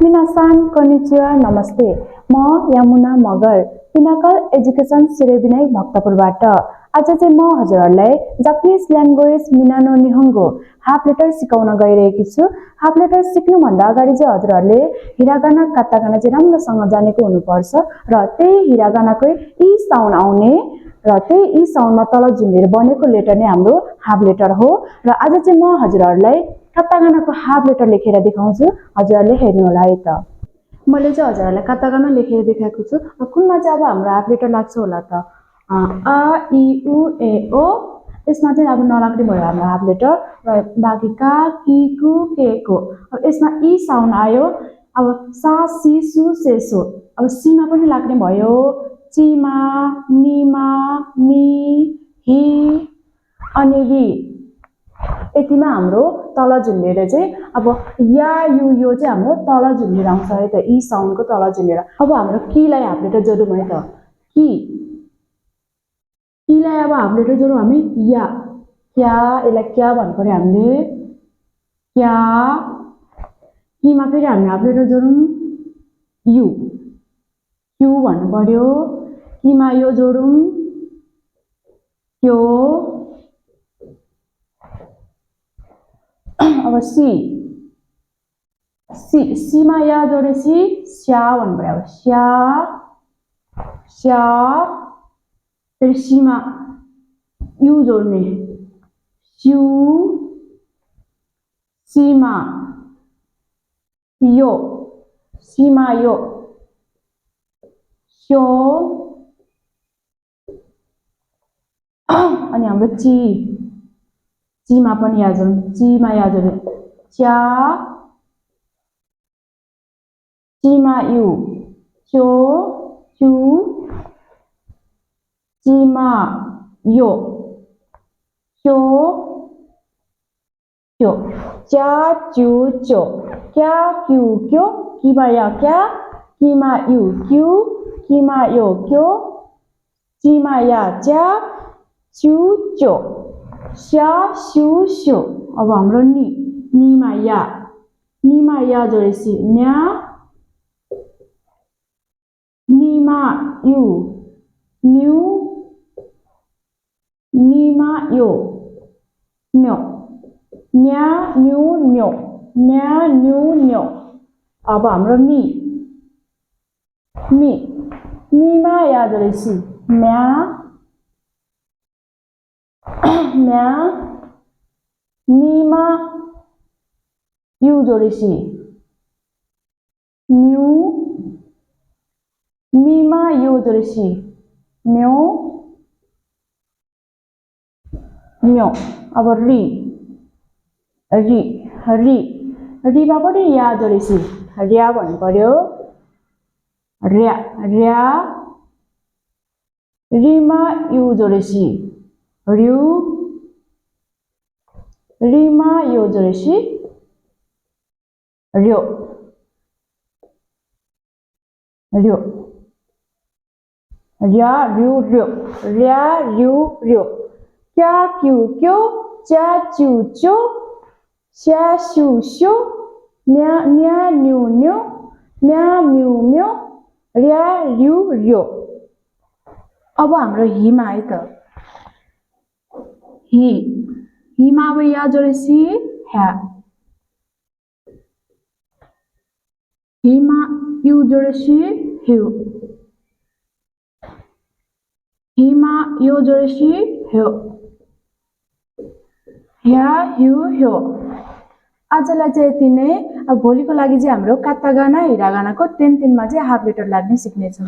मिनासान konnichiwa नमस्ते म Yamuna Magar Pinnacle education सिरेबिनाई भक्तपुरबाट आज चाहिँ म हजुरहरुलाई जापानिज ल्याङ्ग्वेज मिनानो निहोङ्गो हाफ लेटर सिकाउन गइरहेकी छु। हाफ लेटर सिक्नु भन्दा अगाडि चाहिँ हजुरहरुले हिरागाना काटागाना चाहिँ राम्रोसँग जानेको हुनुपर्छ र त्यही हिरागानाकै ई साउन्ड आउने र त्यही ई साउन्डमा तल झुन्डेर बनेको लेटर नै हाम्रो हाफ लेटर हो र आज चाहिँ म हजुरहरुलाई काटागानाको हाफ लेटर लेखेर देखाउँछु। हजुरहरुले हेर्नु होला है त। मैले चाहिँ हजुरहरुलाई काटागाना लेखेर देखाएको छु। कुनमा चाहिँ अब हाम्रो हाफ लेटर लाग्छ होला त। आ इ उ ए ओ यसमा चाहिँ अब नलाग्ने भयो हाम्रो हाफ लेटर र बाँकी का कि कु के को। अब यसमा ई साउन्ड आयो। अब सा सी सु से सो। अब सी मा पनि लाग्ने भयो। चिमा निमा नि हि अनि रि। यतिमा हाम्रो तल झुन्डेर चाहिँ अब या यु यो चाहिँ हाम्रो तल झुन्डेर आउँछ है त। ई साउन्डको तल झुन्डेर। अब हाम्रो किलाई हाफ लेटर जोडौँ है त। किलाई अब हाफ लेटर जोडौँ हामी या क्या यसलाई क्या भन्नु पर्यो हामीले क्या। किमा फेरि हामी हाफ लेटर जोडौँ यु क्यु भन्नु पर्यो। किमा यो जोडौँ क्यो। अब सीमा या जोडेपछि स्या भन्नु पर्यो। स्या स्या फेरि सीमा यु जोड्ने स्यु सीमा यो सीमा यो स्यो अनि हाम्रो चीमा पनि या जोड्नु चीमा या जोड्नु च्या चीमा यु च्यो च्यु चीमा यो च्यो च्यो च्या च्यु च्यो क्या क्यु क्यो। किमा या क्या किमा यु क्यु किमा यो क्यो चीमा या च्या च्यु च्यो स्या स्यु स्यो। अब हाम्रो निमा या जोडेपछि न्या निमा यु न्यु निमा यो न्यो न्या न्यु न्यो न्या न्यु न्यो। अब हाम्रो मिमा या जोडेपछि म्या म्या मिमा यु जोडेपछि म्यु मिमा यो जोडेपछि म्यो म्यो। अब रिमा पनि या जोडेपछि र्या भन्नु पर्यो र्या र्या। रिमा यु जोडेपछि र्यु रिमा यो जोडेपछि र्यो र्यो र्या र्यु र्यो र्या र्यु र्यो क्या क्यु क्यो च्या च्यु च्यो स्या स्यु स्यो न्या न्यु न्यो म्या म्यु म्यो र्या र्यु र्यो। अब हाम्रो हिमा है त। हिमा अब या जोडेपछि ह्या हिमा यु जोडेपछि ह्यु हिमा यो जोडेपछि ह्यो ह्या ह्यु ह्यो। आजलाई चाहिँ यति नै। अब भोलिको लागि चाहिँ हाम्रो काटागाना हिरागानाको 3 मा चाहिँ हाफ लेटर लाग्ने सिक्नेछौँ।